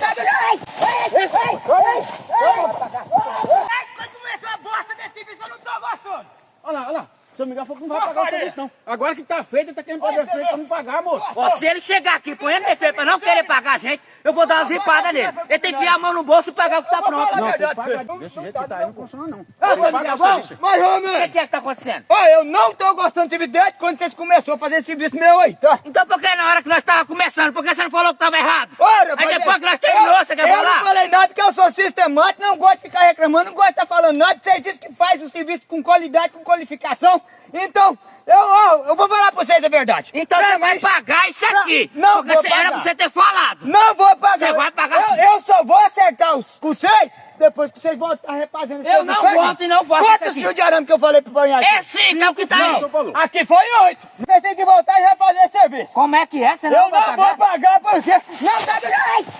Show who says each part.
Speaker 1: tá do jeito! Quando começou a bosta desse serviço, eu não tô gostando!
Speaker 2: Olha lá. Seu Miguel falou que não vai pagar o serviço, não. Agora que tá feito, ele tá querendo fazer feito pra não pagar, moço.
Speaker 3: Ó, se ele chegar aqui ponhando defeito pra não querer pagar a gente, eu vou dar uma zipada nele. Ele tem que enfiar a mão no bolso e pagar o que tá pronto.
Speaker 2: Não, tem que pagar. Desse jeito que tá aí não funciona, não.
Speaker 3: Ô, seu Miguel, vamos?
Speaker 1: Mas,
Speaker 3: O
Speaker 1: homem,
Speaker 3: que é que tá acontecendo?
Speaker 1: ó, eu não tô gostando de desde quando vocês começaram a fazer esse serviço meu aí, tá?
Speaker 3: Então por que na hora que nós tava começando, por que você não falou que tava errado?
Speaker 1: Ora,
Speaker 3: Aí
Speaker 1: mas
Speaker 3: depois que nós terminou, você quer
Speaker 1: eu
Speaker 3: falar?
Speaker 1: não falei nada porque eu sou sistemático, não gosto de ficar reclamando, não gosto de estar falando nada. Vocês dizem que faz o serviço com qualidade, com qualificação. Então, eu vou falar pra vocês a verdade.
Speaker 3: Então você vai pagar isso aqui.
Speaker 1: Não
Speaker 3: porque
Speaker 1: vou
Speaker 3: era
Speaker 1: pagar.
Speaker 3: pra você ter falado.
Speaker 1: Não vou pagar.
Speaker 3: Você vai pagar sim.
Speaker 1: Eu só vou acertar os com vocês depois que vocês vão estar refazendo esse
Speaker 3: Eu não
Speaker 1: serviço aí.
Speaker 3: volto e não faço
Speaker 1: Quantos
Speaker 3: isso
Speaker 1: fios de arame que eu falei pro banhar aqui?
Speaker 3: É 5, é o que tá aí.
Speaker 1: Aqui foi 8. Vocês têm que voltar e refazer esse serviço.
Speaker 3: Como é que é? Você
Speaker 1: Eu
Speaker 3: não vai
Speaker 1: não vou
Speaker 3: pagar?
Speaker 1: pagar porque não tá do jeito.